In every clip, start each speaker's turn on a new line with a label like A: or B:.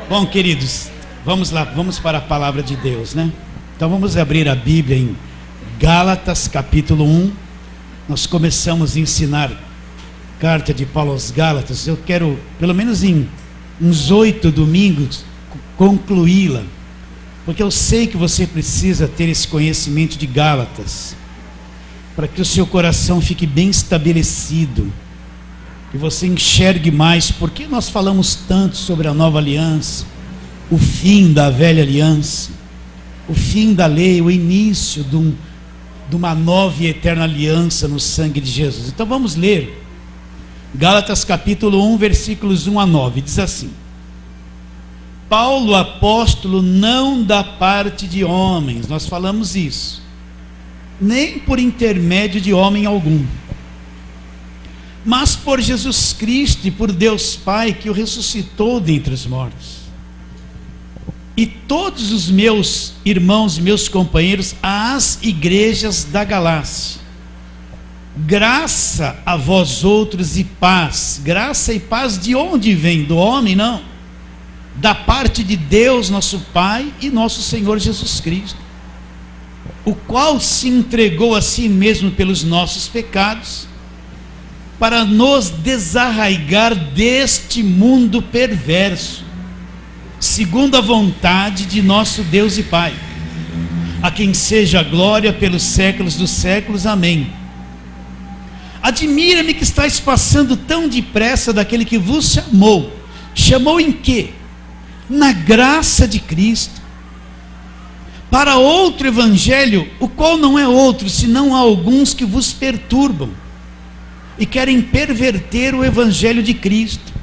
A: Bom, queridos, vamos lá, vamos para a palavra de Deus, né? Então vamos abrir a Bíblia em Gálatas capítulo 1. Nós começamos a ensinar carta de Paulo aos Gálatas. Eu quero, pelo menos em uns 8 domingos, concluí-la, porque eu sei que você precisa ter esse conhecimento de Gálatas, para que o seu coração fique bem estabelecido, que você enxergue mais, porque nós falamos tanto sobre a nova aliança, o fim da velha aliança, o fim da lei, o início de uma nova e eterna aliança no sangue de Jesus. Então vamos ler Gálatas capítulo 1, versículos 1 a 9, diz assim: Paulo, apóstolo, não da parte de homens, nós falamos isso, nem por intermédio de homem algum, mas por Jesus Cristo e por Deus Pai, que o ressuscitou dentre os mortos, e todos os meus irmãos, meus companheiros, às igrejas da Galácia. Graça a vós outros e paz. Graça e paz de onde vem? Do homem? Não. Da parte de Deus, nosso Pai, e nosso Senhor Jesus Cristo, o qual se entregou a si mesmo pelos nossos pecados, para nos desarraigar deste mundo perverso, segundo a vontade de nosso Deus e Pai, a quem seja a glória pelos séculos dos séculos. Amém. Admira-me que estáis passando tão depressa daquele que vos chamou. Chamou em quê? Na graça de Cristo, para outro evangelho, o qual não é outro, senão há alguns que vos perturbam e querem perverter o evangelho de Cristo.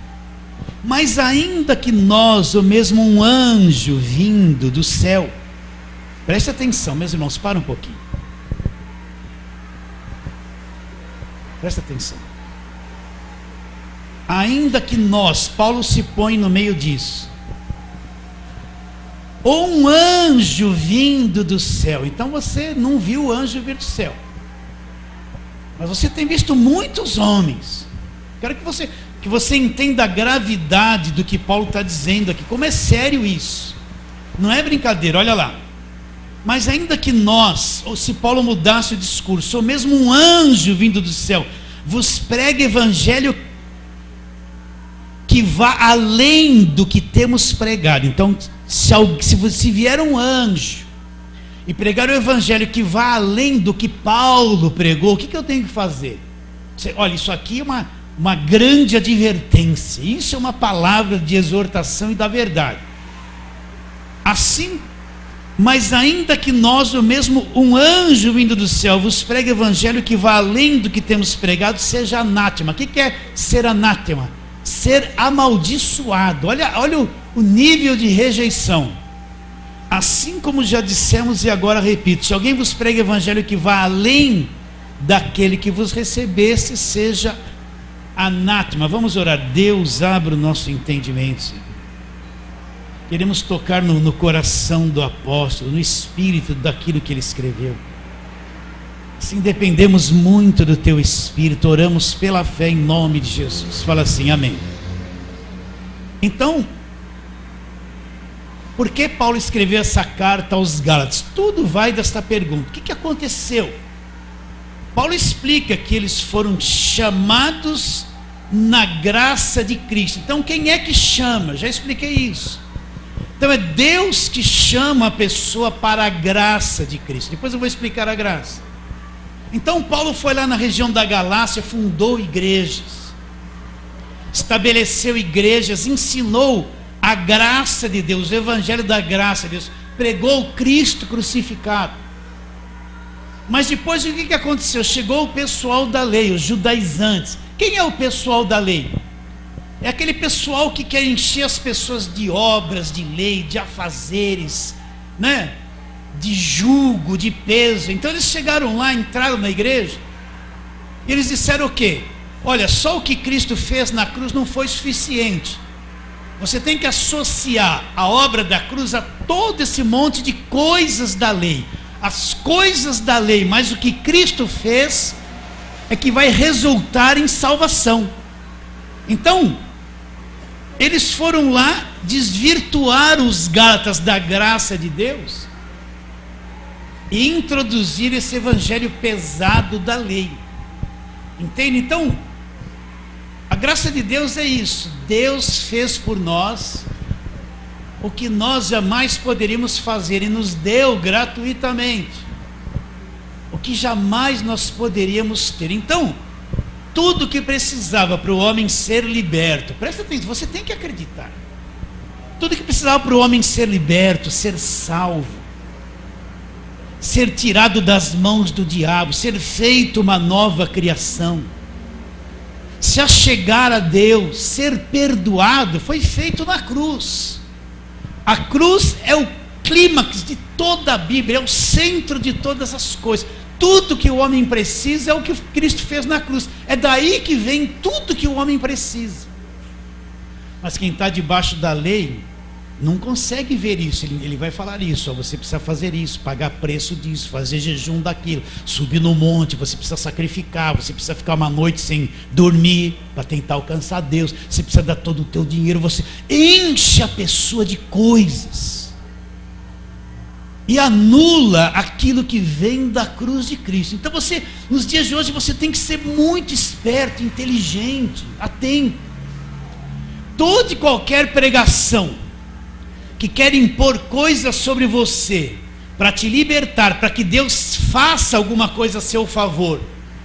A: Mas ainda que nós, ou mesmo um anjo vindo do céu, preste atenção, meus irmãos, para um pouquinho, presta atenção. Ainda que nós, Paulo se põe no meio disso, ou um anjo vindo do céu. Então você não viu o anjo vir do céu, mas você tem visto muitos homens. Quero que você entenda a gravidade do que Paulo está dizendo aqui, como é sério isso, não é brincadeira. Olha lá, mas ainda que nós, ou se Paulo mudasse o discurso, ou mesmo um anjo vindo do céu, vos pregue evangelho que vá além do que temos pregado. Então, se vier um anjo e pregar o evangelho que vá além do que Paulo pregou, o que eu tenho que fazer? Olha, isso aqui é uma grande advertência, isso é uma palavra de exortação e da verdade. Assim, mas ainda que nós, ou mesmo um anjo vindo do céu, vos pregue evangelho que vá além do que temos pregado, seja anátema. O que é ser anátema? Ser amaldiçoado. Olha o nível de rejeição. Assim como já dissemos e agora repito, se alguém vos prega evangelho que vá além daquele que vos recebesse, seja anátema. Vamos orar. Deus, abra o nosso entendimento, Senhor. Queremos tocar no coração do apóstolo, no espírito daquilo que ele escreveu. Assim dependemos muito do teu espírito, oramos pela fé em nome de Jesus. Fala assim, amém. Então, por que Paulo escreveu essa carta aos Gálatas? Tudo vai desta pergunta: o que aconteceu? Paulo explica que eles foram chamados na graça de Cristo. Então quem é que chama? Já expliquei isso. Então é Deus que chama a pessoa para a graça de Cristo. Depois eu vou explicar a graça. Então Paulo foi lá na região da Galácia, fundou igrejas, estabeleceu igrejas, ensinou a graça de Deus, o evangelho da graça de Deus, pregou o Cristo crucificado. Mas depois o que aconteceu? Chegou o pessoal da lei, os judaizantes. Quem é o pessoal da lei? É aquele pessoal que quer encher as pessoas de obras, de lei, de afazeres, né? De jugo, de peso. Então eles chegaram lá, entraram na igreja, e eles disseram o quê? Olha, só o que Cristo fez na cruz não foi suficiente. Você tem que associar a obra da cruz a todo esse monte de coisas da lei. As coisas da lei, mas o que Cristo fez é que vai resultar em salvação. Então, eles foram lá desvirtuar os Gálatas da graça de Deus e introduzir esse evangelho pesado da lei. Entende? Então, a graça de Deus é isso. Deus fez por nós o que nós jamais poderíamos fazer e nos deu gratuitamente o que jamais nós poderíamos ter. Então, tudo que precisava para o homem ser liberto, presta atenção, você tem que acreditar. Tudo que precisava para o homem ser liberto, ser salvo, ser tirado das mãos do diabo, ser feito uma nova criação, se achegar a Deus, ser perdoado, foi feito na cruz. A cruz é o clímax de toda a Bíblia, é o centro de todas as coisas. Tudo que o homem precisa é o que Cristo fez na cruz. É daí que vem tudo que o homem precisa. Mas quem está debaixo da lei não consegue ver isso. Ele vai falar isso, ó, você precisa fazer isso, pagar preço disso, fazer jejum daquilo, subir no monte, você precisa sacrificar, você precisa ficar uma noite sem dormir para tentar alcançar Deus, você precisa dar todo o teu dinheiro, você enche a pessoa de coisas e anula aquilo que vem da cruz de Cristo. Então você, nos dias de hoje, você tem que ser muito esperto, inteligente, atento. Toda e qualquer pregação que quer impor coisas sobre você, para te libertar, para que Deus faça alguma coisa a seu favor,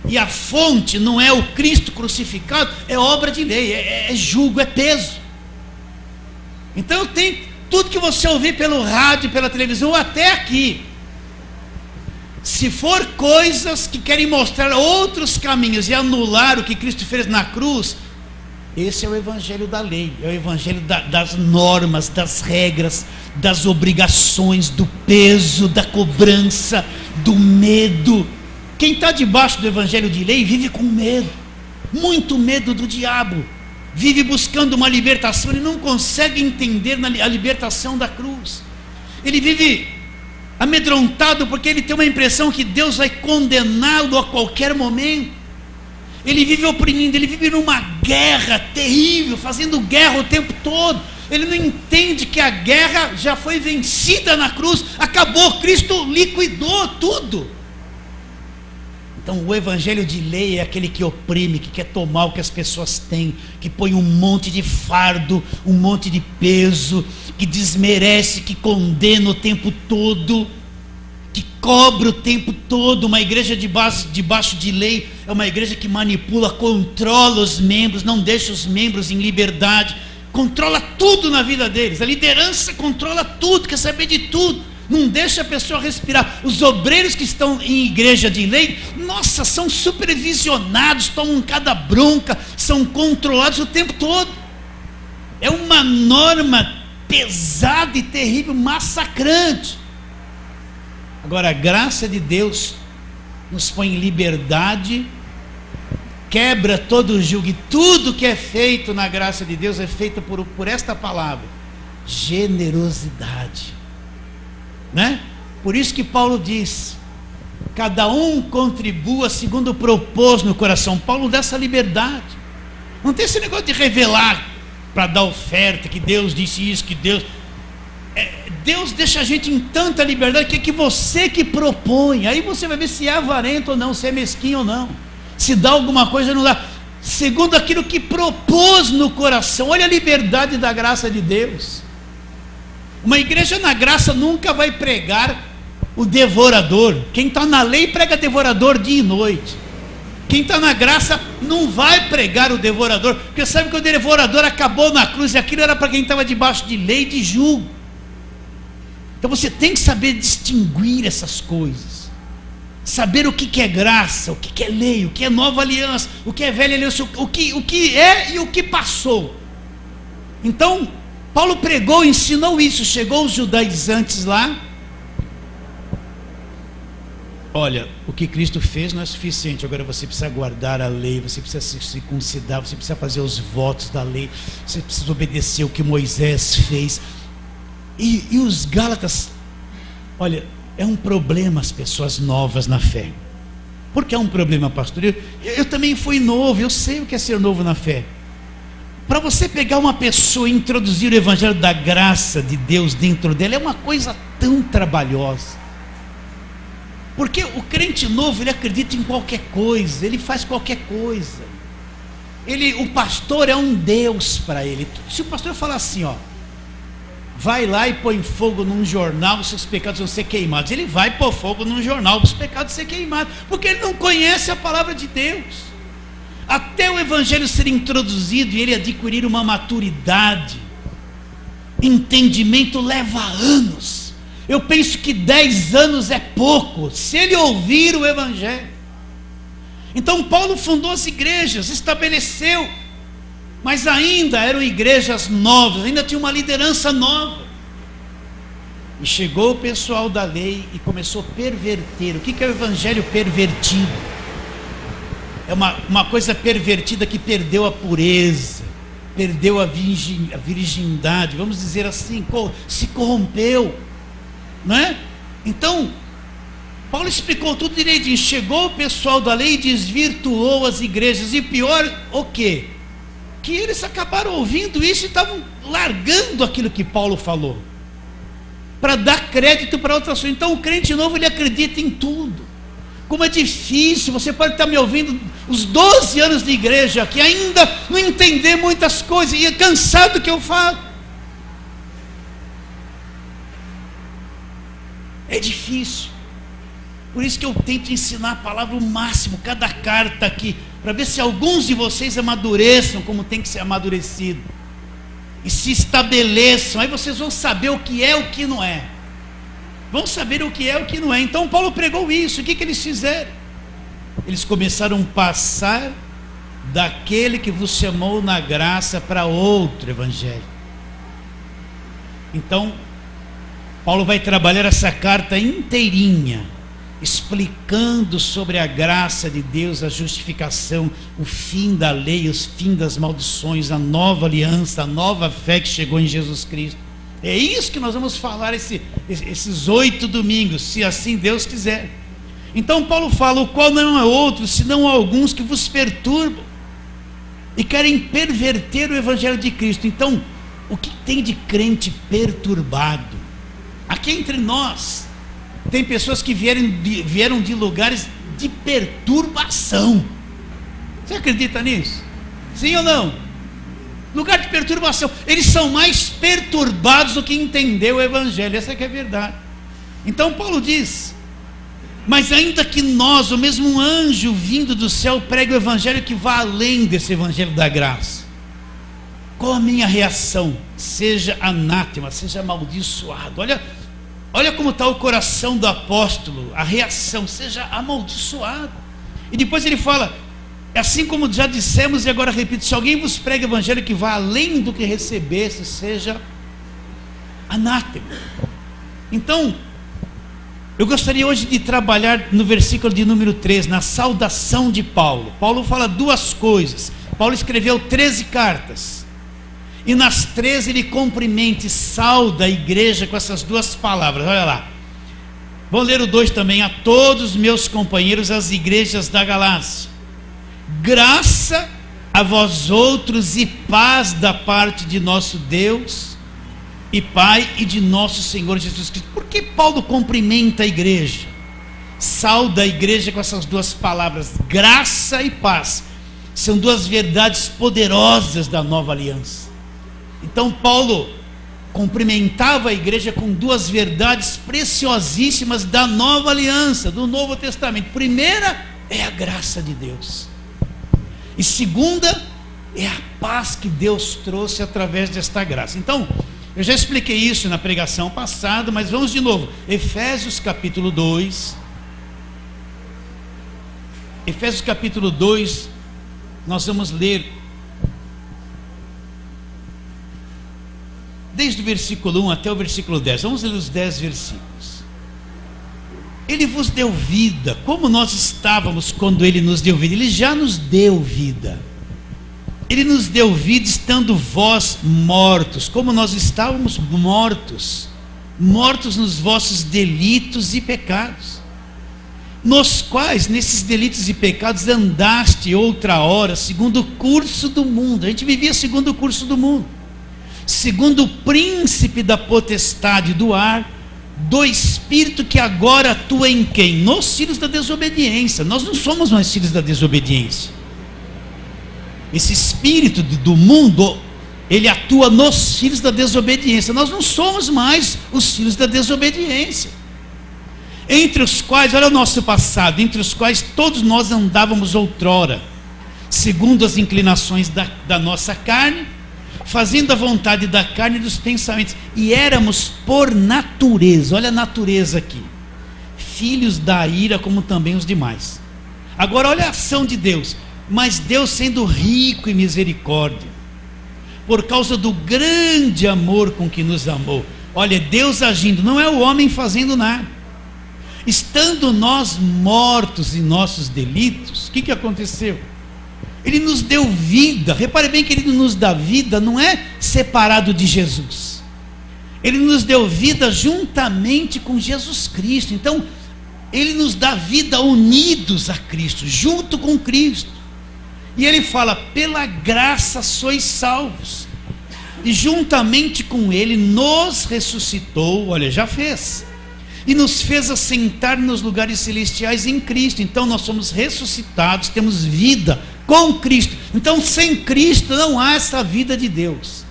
A: e a fonte não é o Cristo crucificado, é obra de lei, é jugo, é peso. Então eu tenho, tudo que você ouvir pelo rádio, pela televisão, até aqui, se for coisas que querem mostrar outros caminhos e anular o que Cristo fez na cruz, esse é o evangelho da lei, é o evangelho das normas, das regras, das obrigações, do peso, da cobrança, do medo. Quem está debaixo do evangelho de lei vive com medo, muito medo do diabo, vive buscando uma libertação, ele não consegue entender a libertação da cruz, ele vive amedrontado porque ele tem uma impressão que Deus vai condená-lo a qualquer momento. Ele vive oprimindo, ele vive numa guerra terrível, fazendo guerra o tempo todo. Ele não entende que a guerra já foi vencida na cruz, acabou, Cristo liquidou tudo. Então o evangelho de lei é aquele que oprime, que quer tomar o que as pessoas têm, que põe um monte de fardo, um monte de peso, que desmerece, que condena o tempo todo, que cobra o tempo todo. Uma igreja debaixo de lei é uma igreja que manipula, controla os membros, não deixa os membros em liberdade, controla tudo na vida deles. A liderança controla tudo, quer saber de tudo, não deixa a pessoa respirar. Os obreiros que estão em igreja de lei, nossa, são supervisionados, tomam cada bronca, são controlados o tempo todo. É uma norma pesada e terrível, massacrante. Agora, a graça de Deus nos põe em liberdade, quebra todo o jugo, e tudo que é feito na graça de Deus é feito por esta palavra: generosidade, né? Por isso que Paulo diz: cada um contribua segundo propôs no coração. Paulo dá essa liberdade, não tem esse negócio de revelar para dar oferta, que Deus disse isso, que Deus deixa a gente em tanta liberdade que é você que propõe. Aí você vai ver se é avarento ou não, se é mesquinho ou não, se dá alguma coisa ou não dá, segundo aquilo que propôs no coração. Olha a liberdade da graça de Deus. Uma igreja na graça nunca vai pregar o devorador. Quem está na lei prega devorador dia e noite. Quem está na graça não vai pregar o devorador, porque sabe que o devorador acabou na cruz, e aquilo era para quem estava debaixo de lei, de jugo. Então você tem que saber distinguir essas coisas, saber o que é graça, o que é lei, o que é nova aliança, o que é velha aliança, o que é e o que passou. Então Paulo pregou, ensinou isso. Chegou os judaizantes lá: olha, o que Cristo fez não é suficiente, agora você precisa guardar a lei, você precisa se circuncidar, você precisa fazer os votos da lei, você precisa obedecer o que Moisés fez. E os Gálatas, olha, é um problema as pessoas novas na fé. Por que é um problema, pastor? Eu também fui novo, eu sei o que é ser novo na fé. para você pegar uma pessoa e introduzir o evangelho da graça de Deus dentro dela, é uma coisa tão trabalhosa. Porque o crente novo, ele acredita em qualquer coisa, ele faz qualquer coisa. O pastor é um Deus para ele. Se o pastor falar assim, ó, vai lá e põe fogo num jornal, os seus pecados vão ser queimados, ele vai pôr fogo num jornal, os pecados vão ser queimados, porque ele não conhece a palavra de Deus. Até o evangelho ser introduzido e ele adquirir uma maturidade, entendimento, leva anos. Eu penso que 10 anos é pouco, se ele ouvir o evangelho. Então Paulo fundou as igrejas, estabeleceu, mas ainda eram igrejas novas, ainda tinha uma liderança nova. E chegou o pessoal da lei e começou a perverter. O que é o evangelho pervertido? É uma coisa pervertida que perdeu a pureza, perdeu a virgindade, vamos dizer assim, se corrompeu, não é? Então, Paulo explicou tudo direitinho. Chegou o pessoal da lei e desvirtuou as igrejas. E pior, o quê? Que eles acabaram ouvindo isso e estavam largando aquilo que Paulo falou, para dar crédito para outras coisas. Então o crente novo, ele acredita em tudo. Como é difícil, você pode estar me ouvindo os 12 anos de igreja aqui, ainda não entender muitas coisas, e é cansado do que eu falo. É difícil. Por isso que eu tento ensinar a palavra o máximo, cada carta aqui, para ver se alguns de vocês amadureçam como tem que ser amadurecido, e se estabeleçam. Aí vocês vão saber o que é e o que não é. Vão saber o que é e o que não é. Então Paulo pregou isso. O que eles fizeram? Eles começaram a passar daquele que vos chamou na graça para outro evangelho. Então Paulo vai trabalhar essa carta inteirinha, explicando sobre a graça de Deus, a justificação, o fim da lei, os fim das maldições, a nova aliança, a nova fé que chegou em Jesus Cristo. É isso que nós vamos falar esses 8 domingos, se assim Deus quiser. Então Paulo fala: o qual não é outro, senão alguns que vos perturbam e querem perverter o evangelho de Cristo. Então, o que tem de crente perturbado? Aqui entre nós tem pessoas que vieram de lugares de perturbação. Você acredita nisso? Sim ou não? Lugar de perturbação. Eles são mais perturbados do que entender o evangelho. Essa que é a verdade. Então Paulo diz: mas ainda que nós, ou mesmo um anjo vindo do céu, pregue o evangelho que vá além desse evangelho da graça, qual a minha reação? Seja anátema, seja amaldiçoado. Olha como está o coração do apóstolo. A reação: seja amaldiçoado. E depois ele fala: assim como já dissemos e agora repito, se alguém vos prega o evangelho que vá além do que recebesse, seja anátema. Então, eu gostaria hoje de trabalhar no versículo de número 3, na saudação de Paulo. Paulo fala duas coisas. Paulo escreveu 13 cartas, e nas 13 ele cumprimenta e sauda a igreja com essas duas palavras. Olha lá, vamos ler o 2 também: a todos meus companheiros, as igrejas da Galácia, graça a vós outros e paz da parte de nosso Deus e Pai e de nosso Senhor Jesus Cristo. Por que Paulo cumprimenta a igreja, sauda a igreja com essas duas palavras? Graça e paz são duas verdades poderosas da nova aliança. Então Paulo cumprimentava a igreja com duas verdades preciosíssimas da nova aliança, do Novo Testamento. Primeira é a graça de Deus, e segunda é a paz que Deus trouxe através desta graça. Então, eu já expliquei isso na pregação passada, mas vamos de novo. Efésios capítulo 2. Efésios capítulo 2, nós vamos ler desde o versículo 1 até o versículo 10. Vamos ler os 10 versículos. Ele vos deu vida, como nós estávamos quando Ele nos deu vida. Ele já nos deu vida. Ele nos deu vida estando vós mortos, como nós estávamos mortos nos vossos delitos e pecados, nos quais, nesses delitos e pecados, andaste outra hora, segundo o curso do mundo. A gente vivia segundo o curso do mundo, segundo o príncipe da potestade do ar, do espírito que agora atua em quem? Nos filhos da desobediência. Nós não somos mais filhos da desobediência. Esse espírito do mundo, ele atua nos filhos da desobediência. Nós não somos mais os filhos da desobediência. Entre os quais, olha o nosso passado, entre os quais todos nós andávamos outrora, segundo as inclinações da nossa carne, fazendo a vontade da carne e dos pensamentos, e éramos por natureza, olha a natureza aqui, filhos da ira como também os demais. Agora olha a ação de Deus. Mas Deus, sendo rico em misericórdia, por causa do grande amor com que nos amou, olha, Deus agindo, não é o homem fazendo nada. Estando nós mortos em nossos delitos, o que aconteceu? Ele nos deu vida. Repare bem que Ele nos dá vida, não é separado de Jesus. Ele nos deu vida juntamente com Jesus Cristo. Então, Ele nos dá vida unidos a Cristo, junto com Cristo. E Ele fala, pela graça sois salvos. E juntamente com Ele nos ressuscitou, olha, já fez. E nos fez assentar nos lugares celestiais em Cristo. Então nós somos ressuscitados, temos vida com Cristo. Então sem Cristo não há essa vida de Deus.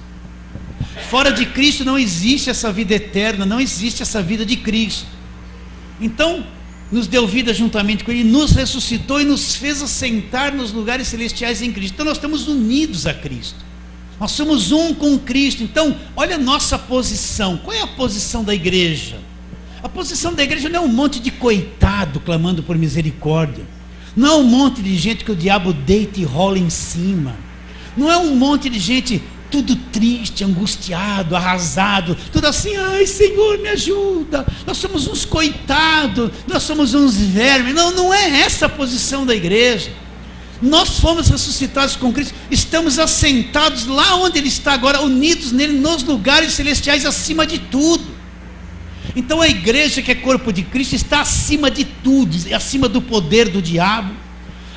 A: Fora de Cristo não existe essa vida eterna, não existe essa vida de Cristo. Então nos deu vida juntamente com Ele, nos ressuscitou e nos fez assentar nos lugares celestiais em Cristo. Então nós estamos unidos a Cristo. Nós somos um com Cristo. Então olha a nossa posição. Qual é a posição da igreja? A posição da igreja não é um monte de coitado clamando por misericórdia. Não é um monte de gente que o diabo deita e rola em cima. Não é um monte de gente tudo triste, angustiado, arrasado, tudo assim, ai Senhor me ajuda, nós somos uns coitados, nós somos uns vermes. Não, não é essa a posição da igreja. Nós fomos ressuscitados com Cristo, estamos assentados lá onde Ele está agora, unidos nele, nos lugares celestiais acima de tudo. Então a igreja que é corpo de Cristo está acima de tudo, acima do poder do diabo,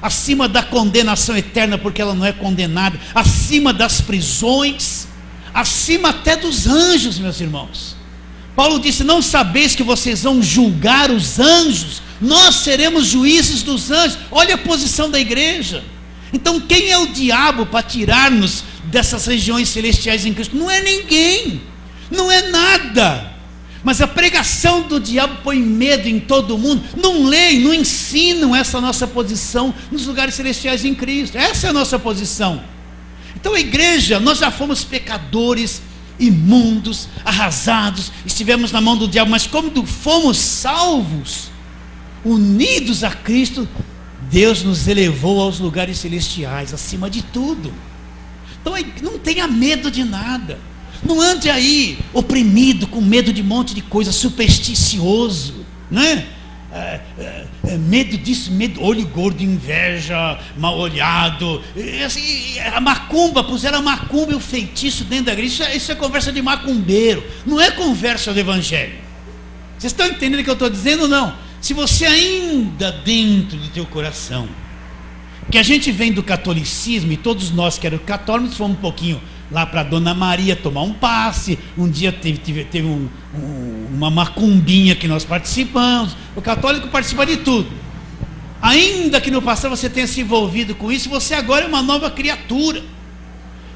A: acima da condenação eterna, porque ela não é condenada, acima das prisões, acima até dos anjos, meus irmãos. Paulo disse, não sabeis que vocês vão julgar os anjos? Nós seremos juízes dos anjos. Olha a posição da igreja. Então quem é o diabo para tirar-nos dessas regiões celestiais em Cristo? Não é ninguém, não é nada. Mas a pregação do diabo põe medo em todo mundo. Não leem, não ensinam essa nossa posição nos lugares celestiais em Cristo. Essa é a nossa posição. Então a igreja, nós já fomos pecadores, imundos, arrasados, estivemos na mão do diabo, mas como fomos salvos, unidos a Cristo, Deus nos elevou aos lugares celestiais, acima de tudo. Então não tenha medo de nada. Não ande aí oprimido, com medo de um monte de coisa, supersticioso, né? Medo disso, medo, olho gordo, inveja, mal olhado. Assim, a macumba, puseram a macumba e o feitiço dentro da igreja. Isso é conversa de macumbeiro, não é conversa do evangelho. Vocês estão entendendo o que eu estou dizendo ou não? Se você ainda dentro do teu coração, que a gente vem do catolicismo, e todos nós que eram católicos fomos um pouquinho lá para Dona Maria tomar um passe. Um dia teve uma macumbinha que nós participamos. O católico participa de tudo. Ainda que no passado você tenha se envolvido com isso, você agora é uma nova criatura.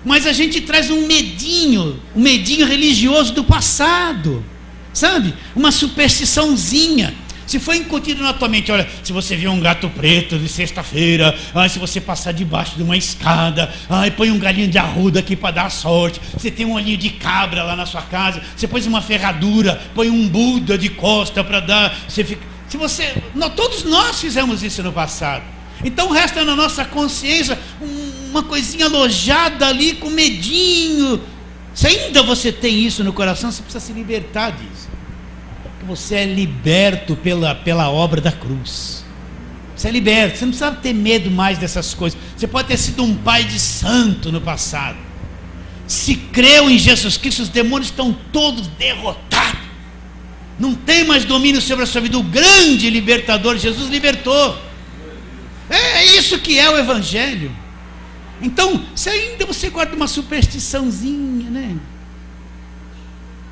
A: Mas a gente traz um medinho religioso do passado, sabe? Uma superstiçãozinha. Se foi incutido na tua mente, olha, se você viu um gato preto de sexta-feira, se você passar debaixo de uma escada, põe um galinho de arruda aqui para dar sorte, você tem um olhinho de cabra lá na sua casa, você pôs uma ferradura, põe um Buda de costa para dar, todos nós fizemos isso no passado. Então resta na nossa consciência uma coisinha alojada ali com medinho. Se ainda você tem isso no coração, você precisa se libertar disso. Você é liberto pela obra da cruz. Você é liberto, você não precisa ter medo mais dessas coisas. Você pode ter sido um pai de santo no passado. Se creu em Jesus Cristo, os demônios estão todos derrotados. Não tem mais domínio sobre a sua vida. O grande libertador, Jesus libertou. É isso que é o Evangelho. Então, se ainda você guarda uma superstiçãozinha, né?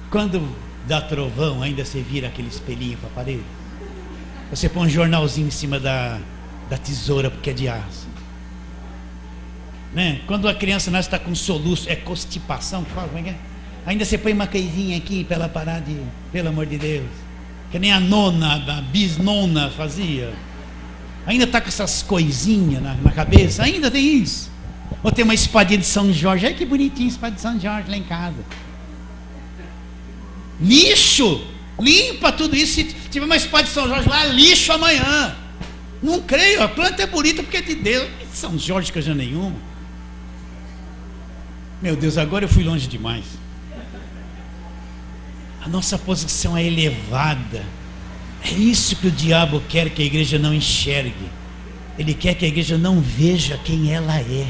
A: Quando dá trovão, ainda você vira aquele espelhinho para a parede. Você põe um jornalzinho em cima da tesoura, porque é de aço. Né? Quando a criança nasce, está com soluço, é constipação, que fala, como é que é? Ainda você põe uma coisinha aqui para ela parar de, pelo amor de Deus. Que nem a bisnona fazia. Ainda está com essas coisinhas na cabeça, ainda tem isso. Ou tem uma espadinha de São Jorge, ai que bonitinho, espada de São Jorge lá em casa. Lixo, limpa tudo isso. Se tiver uma espada de São Jorge lá, lixo amanhã. Não creio, a planta é bonita porque é de Deus. São Jorge coisa nenhuma. Meu Deus, agora eu fui longe demais. A nossa posição é elevada. É isso que o diabo quer que a igreja não enxergue. Ele quer que a igreja não veja quem ela é.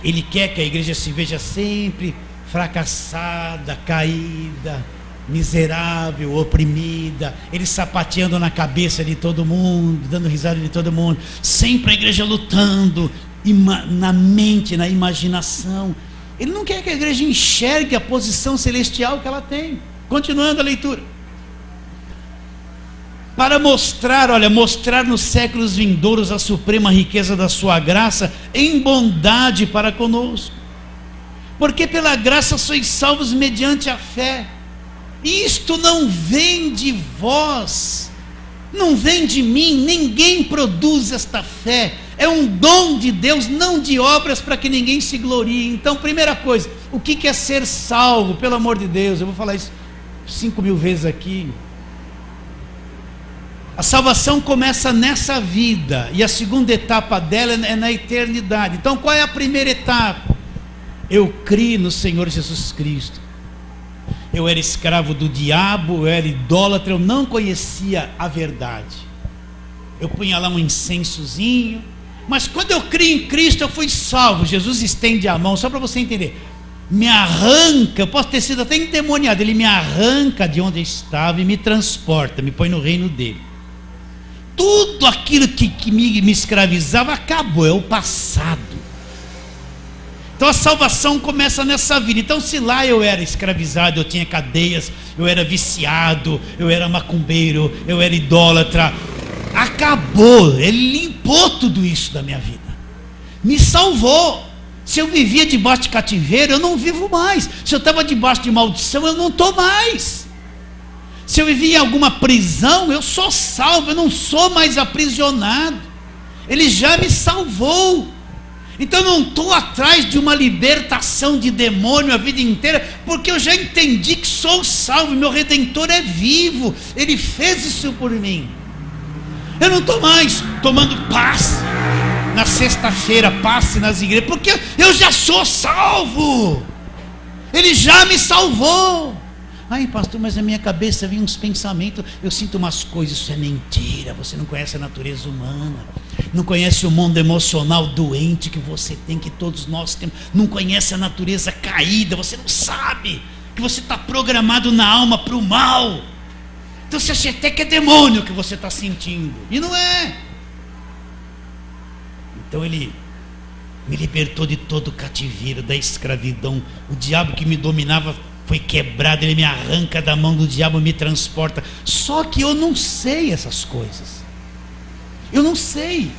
A: Ele quer que a igreja se veja sempre fracassada, caída, miserável, oprimida. Ele sapateando na cabeça de todo mundo, dando risada de todo mundo. Sempre a igreja lutando na mente, na imaginação. Ele não quer que a igreja enxergue a posição celestial que ela tem. Continuando a leitura. Para mostrar nos séculos vindouros a suprema riqueza da sua graça em bondade para conosco. Porque pela graça sois salvos mediante a fé. Isto não vem de vós, não vem de mim, ninguém produz esta fé. É um dom de Deus, não de obras para que ninguém se glorie. Então, primeira coisa, o que é ser salvo? Pelo amor de Deus, eu vou falar isso 5.000 vezes aqui. A salvação começa nessa vida, e a segunda etapa dela é na eternidade. Então, qual é a primeira etapa? Eu criei no Senhor Jesus Cristo. Eu era escravo do diabo, eu era idólatra, eu não conhecia a verdade. Eu punha lá um incensozinho, mas quando eu criei em Cristo, eu fui salvo. Jesus estende a mão, só para você entender. Me arranca, eu posso ter sido até endemoniado, ele me arranca de onde eu estava e me transporta, me põe no reino dele. Tudo aquilo que me escravizava acabou, é o passado. Então a salvação começa nessa vida. Então se lá eu era escravizado, eu tinha cadeias, eu era viciado, eu era macumbeiro, eu era idólatra, acabou, ele limpou tudo isso da minha vida, me salvou. Se eu vivia debaixo de cativeiro, eu não vivo mais. Se eu estava debaixo de maldição, eu não estou mais. Se eu vivia em alguma prisão, eu sou salvo, eu não sou mais aprisionado. Ele já me salvou. Então eu não estou atrás de uma libertação de demônio a vida inteira, porque eu já entendi que sou salvo, meu Redentor é vivo, ele fez isso por mim. Eu não estou mais tomando passe na sexta-feira, passe nas igrejas, porque eu já sou salvo. Ele já me salvou. Ai pastor, mas na minha cabeça vem uns pensamentos, eu sinto umas coisas. Isso é mentira, você não conhece a natureza humana, não conhece o mundo emocional doente que você tem, que todos nós temos, não conhece a natureza caída, você não sabe que você está programado na alma para o mal. Então você acha até que é demônio que você está sentindo, e não é. Então ele me libertou de todo o cativeiro, da escravidão. O diabo que me dominava foi quebrado, ele me arranca da mão do diabo, me transporta. Só que eu não sei essas coisas. Eu não sei.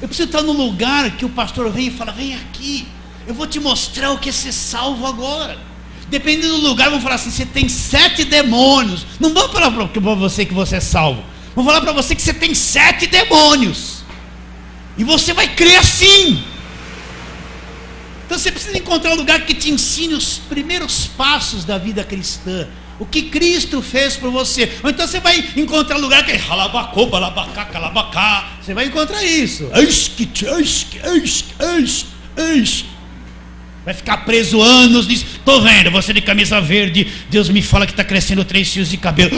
A: Eu preciso estar no lugar que o pastor vem e fala: vem aqui, eu vou te mostrar o que é ser salvo agora. Dependendo do lugar, vão falar assim: você tem 7 demônios. Não vão falar para você que você é salvo, vão falar para você que você tem 7 demônios, e você vai crer assim. Então você precisa encontrar um lugar que te ensine os primeiros passos da vida cristã, o que Cristo fez por você. Ou então você vai encontrar um lugar que é halabacô, balabacá, calabacá. Você vai encontrar isso. Vai ficar preso anos nisso. Estou vendo você de camisa verde, Deus me fala que está crescendo 3 fios de cabelo.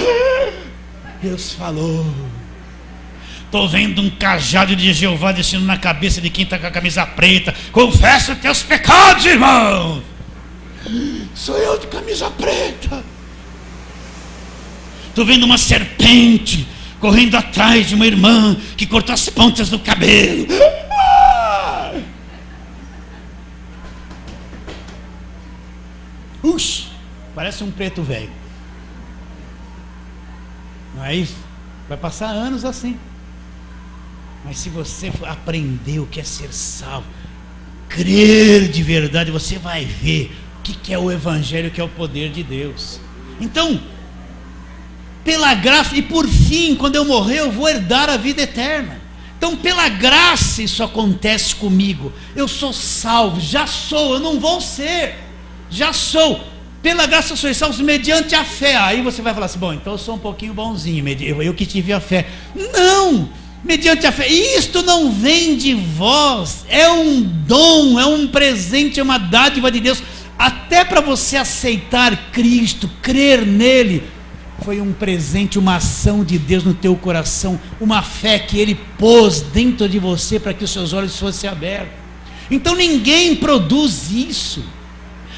A: Deus falou. Estou vendo um cajado de Jeová descendo na cabeça de quem está com a camisa preta. Confessa os teus pecados, irmão. Sou eu de camisa preta. Estou vendo uma serpente correndo atrás de uma irmã que cortou as pontas do cabelo. Parece um preto velho. Não é isso? Vai passar anos assim. Mas se você aprender o que é ser salvo, crer de verdade, você vai ver o que é o Evangelho, que é o poder de Deus. Então, pela graça, e por fim, quando eu morrer, eu vou herdar a vida eterna. Então, pela graça, isso acontece comigo. Eu sou salvo, já sou, eu não vou ser, já sou. Pela graça eu sou salvo mediante a fé. Aí você vai falar assim: bom, então eu sou um pouquinho bonzinho, eu que tive a fé. Não, mediante a fé. Isto não vem de vós, é um dom, é um presente, é uma dádiva de Deus. Até para você aceitar Cristo, crer nele, foi um presente, uma ação de Deus no teu coração, uma fé que Ele pôs dentro de você para que os seus olhos fossem abertos. Então ninguém produz isso,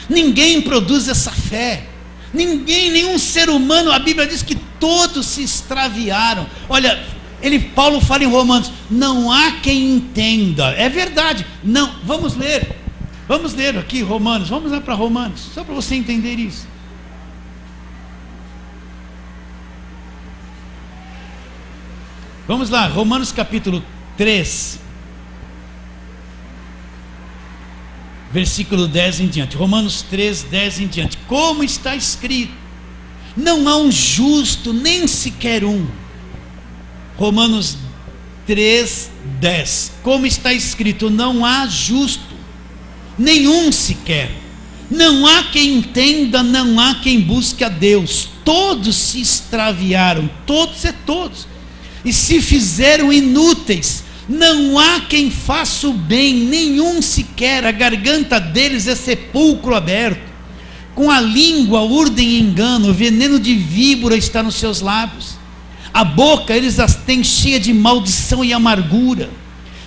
A: ninguém produz essa fé, nenhum ser humano. A Bíblia diz que todos se extraviaram. Olha, Paulo fala em Romanos: não há quem entenda. É verdade, não. Vamos ler aqui Romanos, vamos lá para Romanos, só para você entender isso. Vamos lá, Romanos capítulo 3, versículo 10 em diante. Romanos 3, 10 em diante. Como está escrito: não há um justo, nem sequer um. Romanos 3, 10. Como está escrito: não há justo, nenhum sequer. Não há quem entenda, não há quem busque a Deus. Todos se extraviaram, todos, e se fizeram inúteis. Não há quem faça o bem, nenhum sequer. A garganta deles é sepulcro aberto. Com a língua urdem engano, o veneno de víbora está nos seus lábios. A boca eles as têm cheia de maldição e amargura.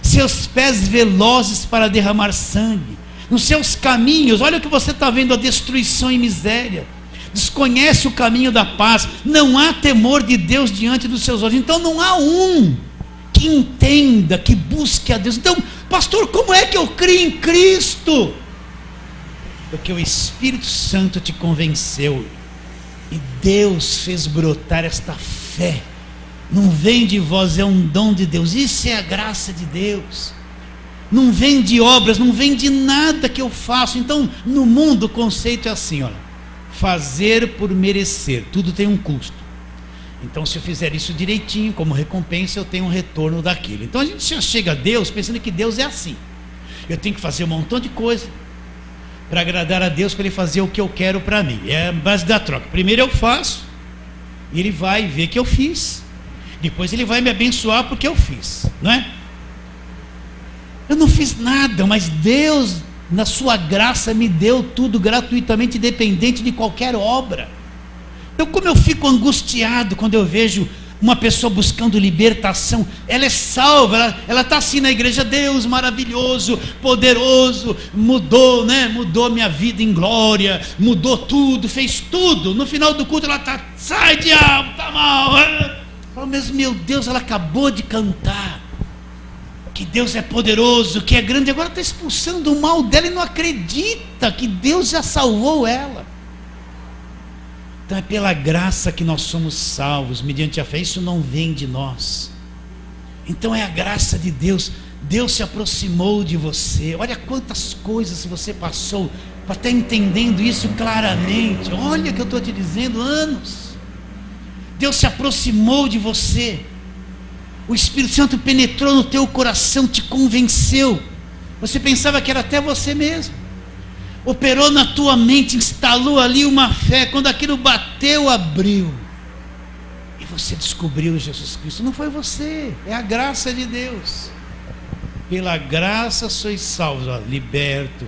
A: Seus pés velozes para derramar sangue. Nos seus caminhos, olha o que você está vendo: a destruição e miséria. Desconhece o caminho da paz. Não há temor de Deus diante dos seus olhos. Então não há um que entenda, que busque a Deus. Então, pastor, como é que eu creio em Cristo? Porque o Espírito Santo te convenceu, e Deus fez brotar esta fé. Não vem de vós, é um dom de Deus. Isso é a graça de Deus. Não vem de obras, não vem de nada que eu faço. Então, no mundo o conceito é assim, olha: fazer por merecer, tudo tem um custo. Então, se eu fizer isso direitinho, como recompensa, eu tenho um retorno daquilo. Então a gente já chega a Deus pensando que Deus é assim: eu tenho que fazer um montão de coisa para agradar a Deus, para Ele fazer o que eu quero para mim. É a base da troca. Primeiro eu faço, e Ele vai ver que eu fiz. Depois Ele vai me abençoar porque eu fiz, não é? Eu não fiz nada, mas Deus, na sua graça, me deu tudo gratuitamente, independente de qualquer obra. Então, como eu fico angustiado quando eu vejo uma pessoa buscando libertação. Ela é salva, ela está assim na igreja: Deus maravilhoso, poderoso, mudou, né? Mudou minha vida em glória, mudou tudo, fez tudo. No final do culto ela está: sai diabo, está mal. Mas meu Deus, ela acabou de cantar que Deus é poderoso, que é grande, agora está expulsando o mal dela e não acredita que Deus já salvou ela. Então é pela graça que nós somos salvos, mediante a fé. Isso não vem de nós. Então é a graça de Deus. Deus se aproximou de você. Olha quantas coisas você passou para estar entendendo isso claramente. Olha o que eu estou te dizendo, anos. Deus se aproximou de você. O Espírito Santo penetrou no teu coração, te convenceu. Você pensava que era até você mesmo. Operou na tua mente, instalou ali uma fé. Quando aquilo bateu, abriu. E você descobriu Jesus Cristo. Não foi você, é a graça de Deus. Pela graça sois salvos. Liberto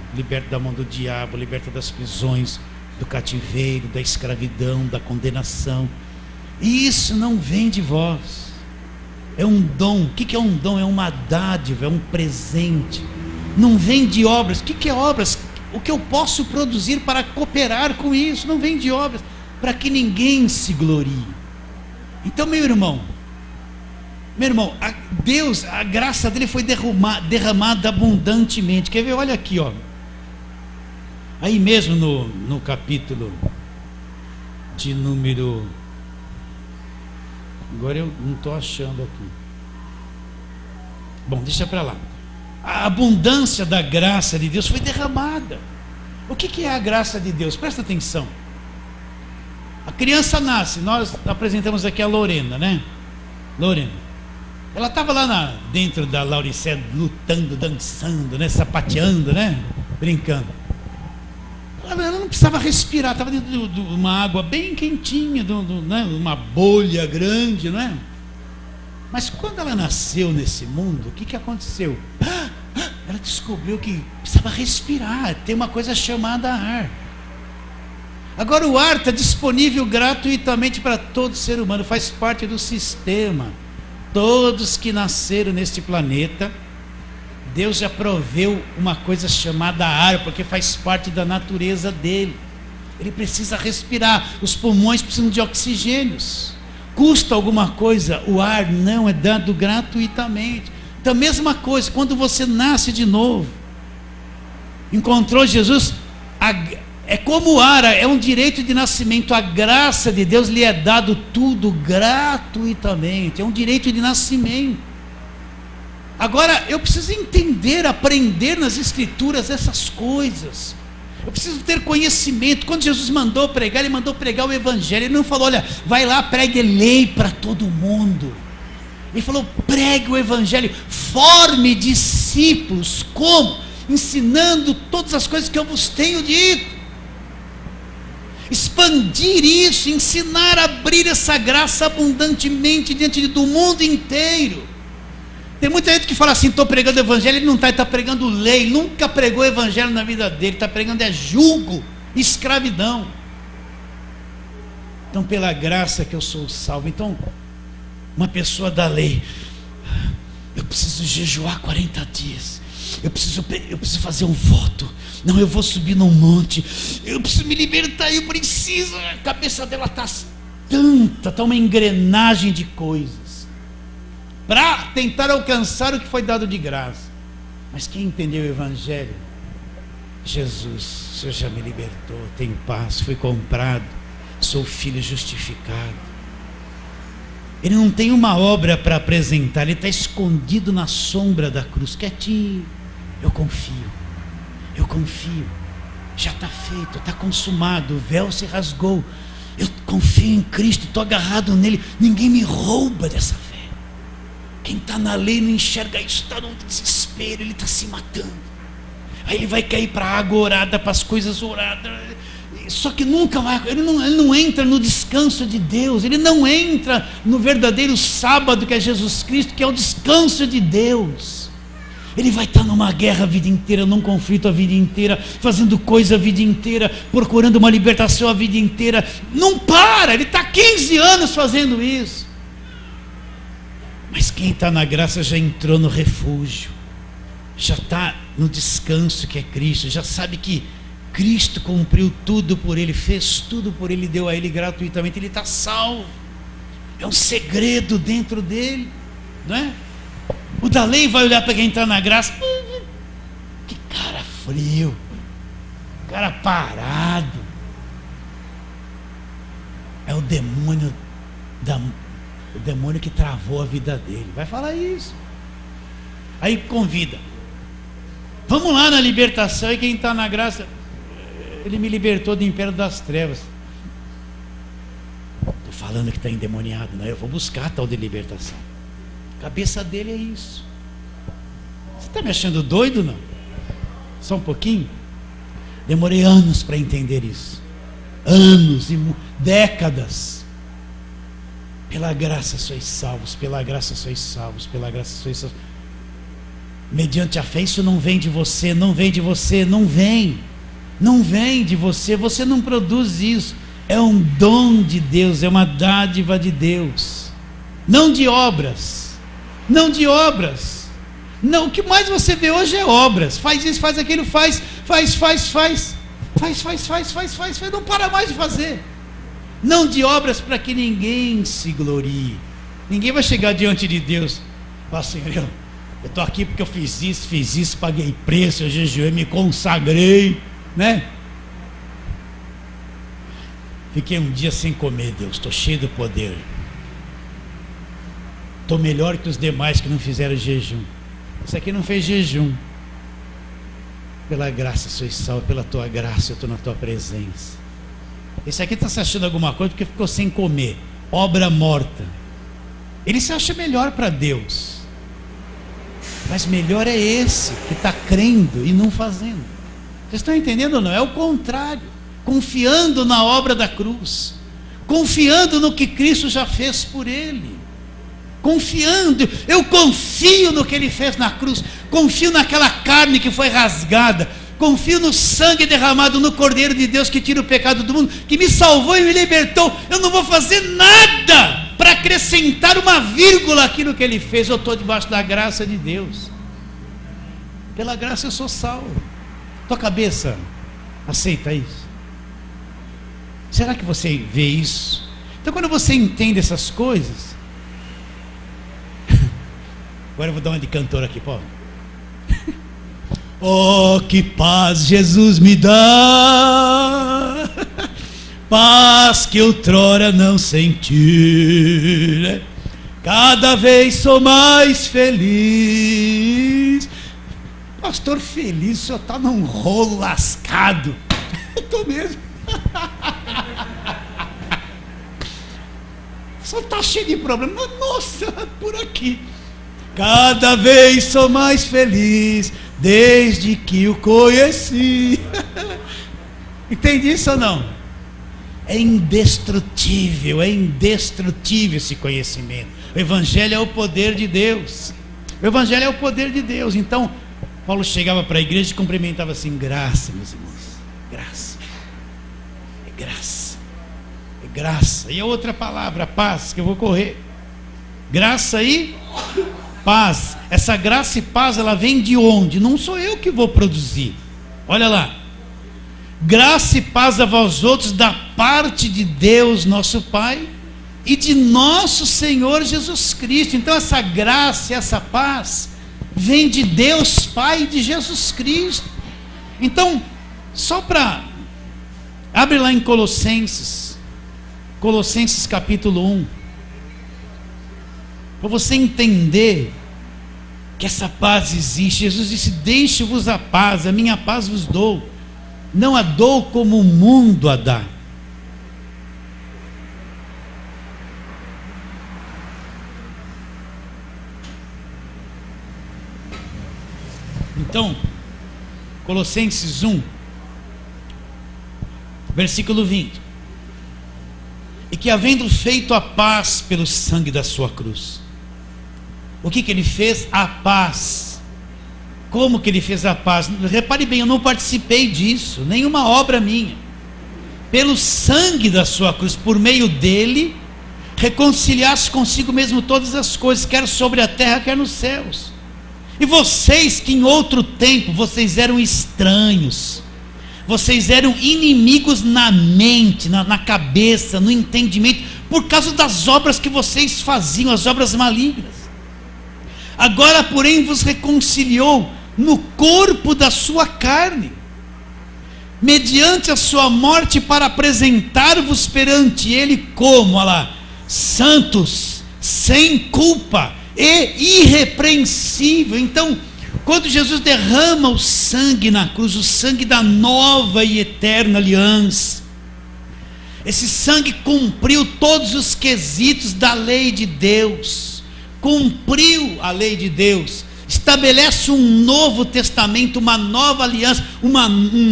A: da mão do diabo, liberto das prisões, do cativeiro, da escravidão, da condenação. E isso não vem de vós. É um dom. O que é um dom? É uma dádiva, é um presente. Não vem de obras. O que é obras? O que eu posso produzir para cooperar com isso? Não vem de obras, para que ninguém se glorie. Então, meu irmão, Deus, a graça dele foi derramada abundantemente. Quer ver? Olha aqui, ó. Aí mesmo no capítulo de número... Agora eu não estou achando aqui. Bom, deixa para lá. A abundância da graça de Deus foi derramada. O que é a graça de Deus? Presta atenção. A criança nasce, nós apresentamos aqui a Lorena, né? Lorena. Ela estava lá dentro da Lauricé, lutando, dançando, né? Sapateando, né? Brincando. Ela não precisava respirar, estava dentro de uma água bem quentinha, né? Uma bolha grande, não é? Mas quando ela nasceu nesse mundo, o que aconteceu? Ela descobriu que precisava respirar, tem uma coisa chamada ar. Agora o ar está disponível gratuitamente para todo ser humano, faz parte do sistema. Todos que nasceram neste planeta, Deus já proveu uma coisa chamada ar, porque faz parte da natureza dele. Ele precisa respirar, os pulmões precisam de oxigênios. Custa alguma coisa? O ar não é dado gratuitamente. Então, mesma coisa, quando você nasce de novo, encontrou Jesus, é como o ar, é um direito de nascimento. A graça de Deus lhe é dado tudo gratuitamente, é um direito de nascimento. Agora, eu preciso entender, aprender nas Escrituras essas coisas. Eu preciso ter conhecimento. Quando Jesus mandou pregar, Ele mandou pregar o Evangelho. Ele não falou, olha, vai lá, pregue lei para todo mundo. Ele falou, pregue o Evangelho, forme discípulos. Como? Ensinando todas as coisas que eu vos tenho dito. Expandir isso, ensinar a abrir essa graça abundantemente diante do mundo inteiro. Tem muita gente que fala assim, estou pregando o Evangelho, ele não está, ele está pregando lei, nunca pregou o Evangelho na vida dele, está pregando jugo, escravidão. Então, pela graça que eu sou salvo. Então, uma pessoa da lei, eu preciso jejuar 40 dias, eu preciso fazer um voto, não, eu vou subir num monte, eu preciso me libertar, eu preciso, a cabeça dela está uma engrenagem de coisas, para tentar alcançar o que foi dado de graça. Mas quem entendeu o Evangelho? Jesus, o Senhor já me libertou, tenho paz, fui comprado, sou filho justificado. Ele não tem uma obra para apresentar, ele está escondido na sombra da cruz, quietinho. Eu confio, já está feito, está consumado, o véu se rasgou, eu confio em Cristo, estou agarrado nele, ninguém me rouba dessa fé. Quem está na lei não enxerga isso, está num desespero, ele está se matando. Aí ele vai cair para a água orada, para as coisas oradas. Só que nunca vai, ele não entra no descanso de Deus, ele não entra no verdadeiro sábado que é Jesus Cristo, que é o descanso de Deus. Ele vai estar numa guerra a vida inteira, num conflito a vida inteira, fazendo coisa a vida inteira, procurando uma libertação a vida inteira. Não para, ele está 15 anos fazendo isso. Mas quem está na graça já entrou no refúgio, já está no descanso que é Cristo, já sabe que Cristo cumpriu tudo por ele, fez tudo por ele, deu a ele gratuitamente, ele está salvo. É um segredo dentro dele, não é? O da lei vai olhar para quem está na graça, que cara frio, cara parado. É o demônio que travou a vida dele, vai falar isso. Aí convida, vamos lá na libertação, e quem está na graça, ele me libertou do império das trevas. Estou falando que está endemoniado, não, eu vou buscar a tal de libertação. A cabeça dele é isso. Você está me achando doido, não? Só um pouquinho? Demorei anos para entender isso, anos e décadas. Pela graça sois salvos, pela graça sois salvos, pela graça sois salvos. Mediante a fé, isso não vem de você, não vem de você, não vem de você, você não produz isso, é um dom de Deus, é uma dádiva de Deus, não de obras, não, o que mais você vê hoje é obras, faz isso, faz aquilo, faz, não para mais de fazer. não de obras para que ninguém se glorie. Ninguém vai chegar diante de Deus e falar: Senhor, eu estou aqui porque eu fiz isso, paguei preço, eu jejuei, me consagrei, né? Fiquei um dia sem comer, Deus, estou cheio do poder, estou melhor que os demais que não fizeram jejum. Isso aqui não fez jejum. Pela graça sois salvo, pela tua graça eu estou na tua presença. Esse aqui está se achando alguma coisa porque ficou sem comer, obra morta. Ele se acha melhor para Deus, mas melhor é esse que está crendo e não fazendo. Vocês estão entendendo ou não? É o contrário, confiando na obra da cruz, confiando no que Cristo já fez por ele, confiando. Eu confio no que ele fez na cruz, confio naquela carne que foi rasgada, confio no sangue derramado no Cordeiro de Deus que tira o pecado do mundo, que me salvou e me libertou. Eu não vou fazer nada para acrescentar uma vírgula àquilo que ele fez. Eu estou debaixo da graça de Deus, pela graça eu sou salvo. Tua cabeça aceita isso? Será que você vê isso? Então, quando você entende essas coisas, agora eu vou dar uma de cantor aqui, pô. Oh, que paz Jesus me dá, paz que outrora não senti, né? Cada vez sou mais feliz. Pastor, feliz, o senhor está num rolo lascado. Eu estou mesmo. Só está cheio de problemas. Nossa, por aqui. Cada vez sou mais feliz desde que o conheci. Entende isso ou não? É indestrutível esse conhecimento. O Evangelho é o poder de Deus. O Evangelho é o poder de Deus. Então, Paulo chegava para a igreja e cumprimentava assim: graça, meus irmãos, graça. É graça. É graça. E a outra palavra, paz, que eu vou correr. Graça e paz. Essa graça e paz, ela vem de onde? Não sou eu que vou produzir. Olha lá: graça e paz a vós outros da parte de Deus nosso Pai e de nosso Senhor Jesus Cristo. Então essa graça e essa paz vem de Deus Pai e de Jesus Cristo. Então, só para... abre lá em Colossenses capítulo 1, para você entender que essa paz existe. Jesus disse: deixe-vos a paz, a minha paz vos dou, não a dou como o mundo a dá. Então, Colossenses 1, versículo 20: e que, havendo feito a paz pelo sangue da sua cruz. O que ele fez? A paz. Como que ele fez a paz? Repare bem, eu não participei disso, nenhuma obra minha. Pelo sangue da sua cruz, por meio dele, reconciliasse consigo mesmo todas as coisas, quer sobre a terra, quer nos céus. E vocês que em outro tempo, vocês eram estranhos, vocês eram inimigos na mente, na cabeça, no entendimento, por causa das obras que vocês faziam, as obras malignas. Agora, porém, vos reconciliou no corpo da sua carne, mediante a sua morte, para apresentar-vos perante ele como, olha lá, santos, sem culpa e irrepreensível. Então, quando Jesus derrama o sangue na cruz, o sangue da nova e eterna aliança, esse sangue cumpriu todos os quesitos da lei de Deus, cumpriu a lei de Deus, estabelece um novo testamento, uma nova aliança, um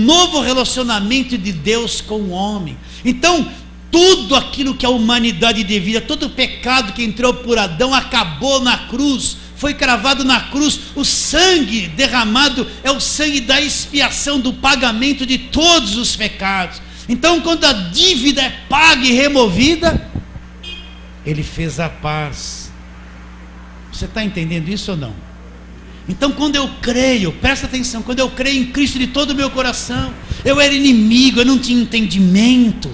A: novo relacionamento de Deus com o homem. Então, tudo aquilo que a humanidade devia, todo o pecado que entrou por Adão, acabou na cruz, foi cravado na cruz. O sangue derramado é o sangue da expiação, do pagamento de todos os pecados. Então, quando a dívida é paga e removida, ele fez a paz. Você está entendendo isso ou não? Então, quando eu creio, presta atenção, quando eu creio em Cristo de todo o meu coração, eu era inimigo, eu não tinha entendimento.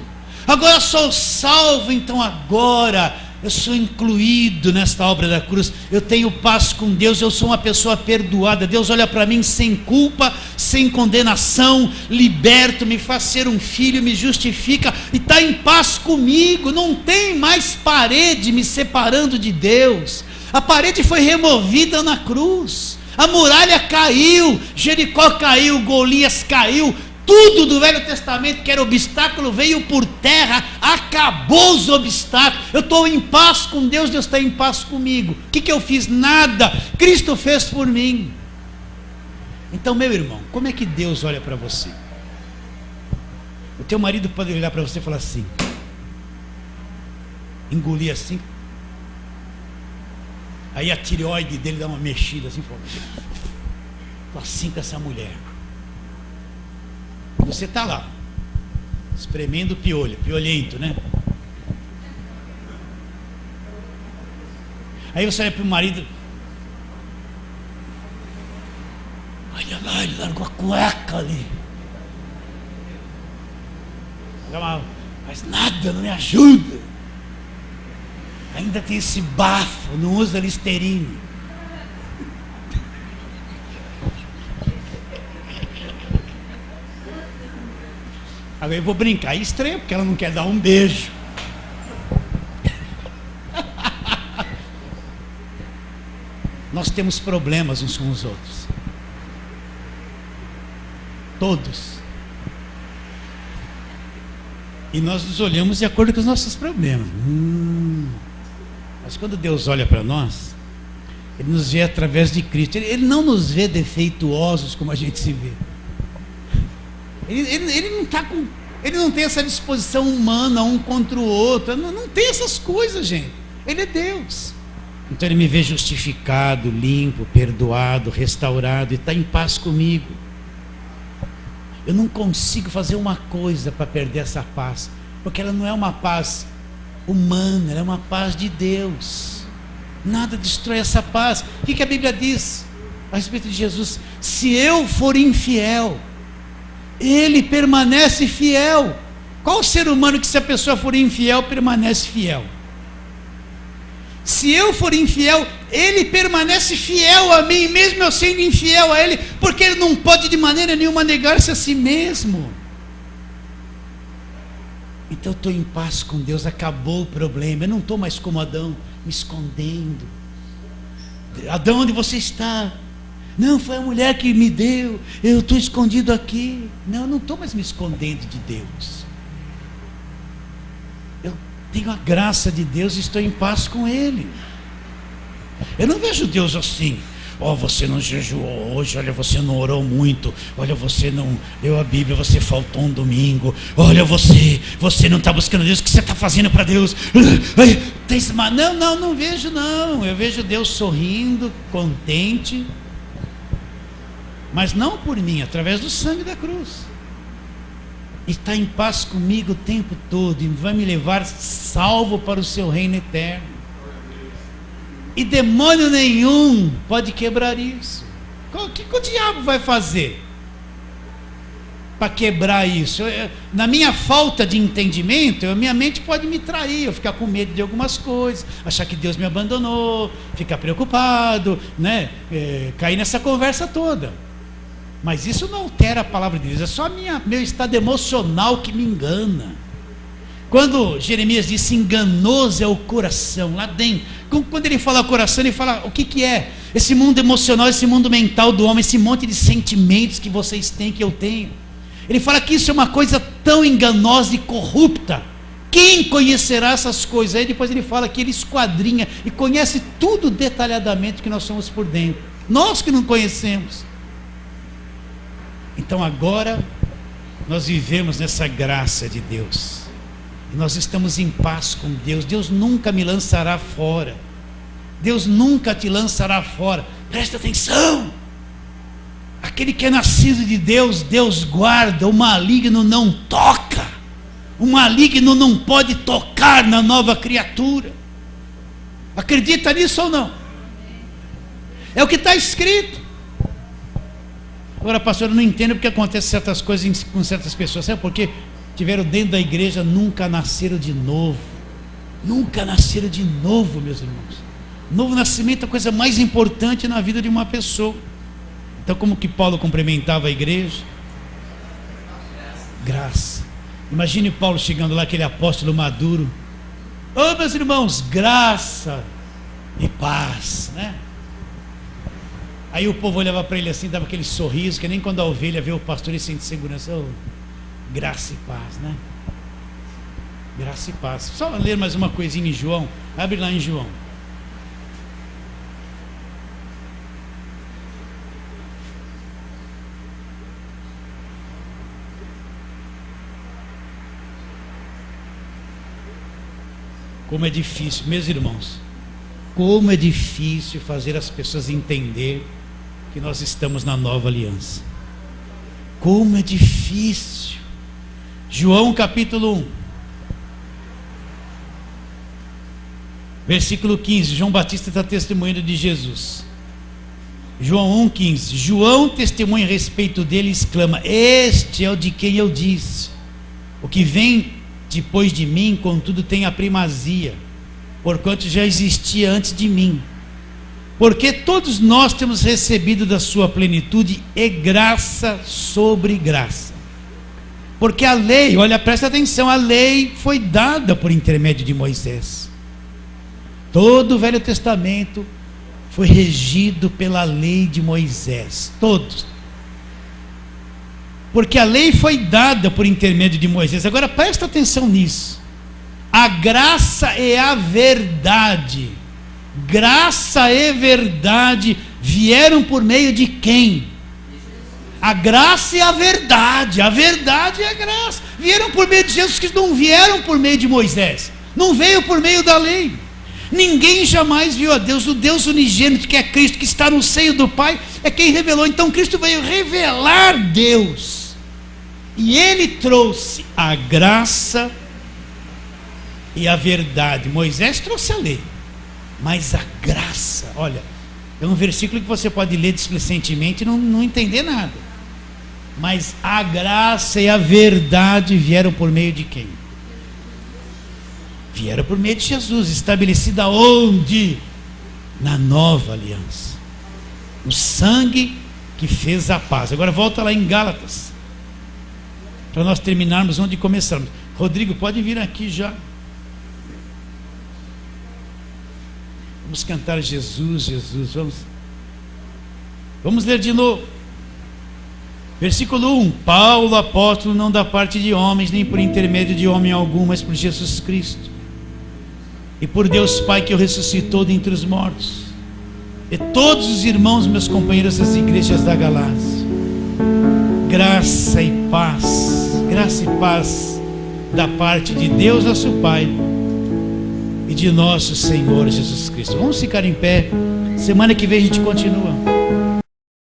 A: Agora sou salvo, então agora eu sou incluído nesta obra da cruz. Eu tenho paz com Deus, eu sou uma pessoa perdoada. Deus olha para mim sem culpa, sem condenação, liberto, me faz ser um filho, me justifica e está em paz comigo. Não tem mais parede me separando de Deus. A parede foi removida na cruz, a muralha caiu, Jericó caiu, Golias caiu. Tudo do Velho Testamento que era obstáculo veio por terra, acabou os obstáculos. Eu estou em paz com Deus, Deus está em paz comigo. O que eu fiz? Nada, Cristo fez por mim. Então, meu irmão, como é que Deus olha para você? O teu marido pode olhar para você e falar assim, engolir assim, aí a tireoide dele dá uma mexida assim, fala, estou assim com essa mulher. Você está lá, espremendo piolho, piolhento, né? Aí você olha para o marido, olha lá, ele largou a cueca ali. Mas nada, não me ajuda. Ainda tem esse bafo, não usa Listerine. Agora eu vou brincar, é estranho, porque ela não quer dar um beijo. Nós temos problemas uns com os outros. Todos. E nós nos olhamos de acordo com os nossos problemas. Mas quando Deus olha para nós, Ele nos vê através de Cristo. Ele não nos vê defeituosos como a gente se vê. Ele não está com, ele não tem essa disposição humana um contra o outro, não tem essas coisas, gente. Ele é Deus. Então Ele me vê justificado, limpo, perdoado, restaurado e está em paz comigo. Eu não consigo fazer uma coisa para perder essa paz, porque ela não é uma paz humana, ela é uma paz de Deus. Nada destrói essa paz. O que a Bíblia diz a respeito de Jesus? Se eu for infiel, Ele permanece fiel. Qual o ser humano que, se a pessoa for infiel, permanece fiel? Se eu for infiel, Ele permanece fiel a mim, mesmo eu sendo infiel a Ele, porque Ele não pode de maneira nenhuma negar-se a si mesmo. Então eu estou em paz com Deus, acabou o problema. Eu não estou mais como Adão, me escondendo. Adão, onde você está? Não, foi a mulher que me deu, eu estou escondido aqui. Não, eu não estou mais me escondendo de Deus. Eu tenho a graça de Deus e estou em paz com Ele. Eu não vejo Deus assim, você não jejuou hoje, olha, você não orou muito, olha, você não leu a Bíblia, você faltou um domingo, olha, você não está buscando Deus, o que você está fazendo para Deus? Não vejo não. Eu vejo Deus sorrindo, contente, mas não por mim, através do sangue da cruz. E está em paz comigo o tempo todo, e vai me levar salvo para o seu reino eterno. E demônio nenhum pode quebrar isso. O que o diabo vai fazer para quebrar isso? Na minha falta de entendimento, minha mente pode me trair, eu ficar com medo de algumas coisas, achar que Deus me abandonou, ficar preocupado, né? Cair nessa conversa toda. Mas isso não altera a palavra de Deus, é só meu estado emocional que me engana. Quando Jeremias disse enganoso é o coração, lá dentro, quando ele fala coração, ele fala o que é? Esse mundo emocional, esse mundo mental do homem, esse monte de sentimentos que vocês têm, que eu tenho. Ele fala que isso é uma coisa tão enganosa e corrupta. Quem conhecerá essas coisas? Aí depois ele fala que ele esquadrinha e conhece tudo detalhadamente que nós somos por dentro. Nós que não conhecemos. Então agora nós vivemos nessa graça de Deus. E nós estamos em paz com Deus. Deus nunca me lançará fora. Deus nunca te lançará fora. Presta atenção. Aquele que é nascido de Deus, Deus guarda. O maligno não toca. O maligno não pode tocar na nova criatura. Acredita nisso ou não? É o que está escrito. Agora, pastor, eu não entendo porque acontecem certas coisas com certas pessoas. Sabe por quê? tiveram dentro da igreja nunca nasceram de novo. Nunca nasceram de novo, meus irmãos. Novo nascimento é a coisa mais importante na vida de uma pessoa. Então, como que Paulo cumprimentava a igreja? Graça. Imagine Paulo chegando lá, aquele apóstolo maduro. Ô, meus irmãos, graça e paz, né? Aí o povo olhava para ele assim, dava aquele sorriso, que nem quando a ovelha vê o pastor e sente segurança. Oh, graça e paz, né? Graça e paz. Só ler mais uma coisinha em João. Abre lá em João. Como é difícil, meus irmãos, como é difícil fazer as pessoas entender que nós estamos na nova aliança. Como é difícil. João capítulo 1, versículo 15. João Batista está testemunhando de Jesus. João 1,15. João testemunha a respeito dele e exclama: este é o de quem eu disse, o que vem depois de mim, contudo, tem a primazia, porquanto já existia antes de mim. Porque todos nós temos recebido da sua plenitude e graça sobre graça. Porque a lei, olha, presta atenção, a lei foi dada por intermédio de Moisés. Todo o Velho Testamento foi regido pela lei de Moisés, todos. Porque a lei foi dada por intermédio de Moisés. Agora presta atenção nisso. A graça e a verdade, graça e verdade vieram por meio de quem? A graça e a verdade e a graça vieram por meio de Jesus Cristo, não vieram por meio de Moisés, não veio por meio da lei. Ninguém jamais viu a Deus. O Deus unigênito, que é Cristo, que está no seio do Pai, é quem revelou. Então Cristo veio revelar Deus, e Ele trouxe a graça e a verdade. Moisés trouxe a lei, mas a graça, olha, é um versículo que você pode ler displicentemente e não entender nada. Mas a graça e a verdade vieram por meio de quem? Vieram por meio de Jesus, estabelecida onde? Na nova aliança, o sangue que fez a paz. Agora volta lá em Gálatas, para nós terminarmos onde começamos. Rodrigo, pode vir aqui já. Vamos cantar Jesus, Jesus. Vamos ler de novo. Versículo 1. Paulo, apóstolo, não da parte de homens, nem por intermédio de homem algum, mas por Jesus Cristo, e por Deus Pai, que o ressuscitou dentre os mortos, e todos os irmãos, meus companheiros das igrejas da Galácia. Graça e paz da parte de Deus nosso Pai e de nosso Senhor Jesus Cristo. Vamos ficar em pé. Semana que vem a gente continua.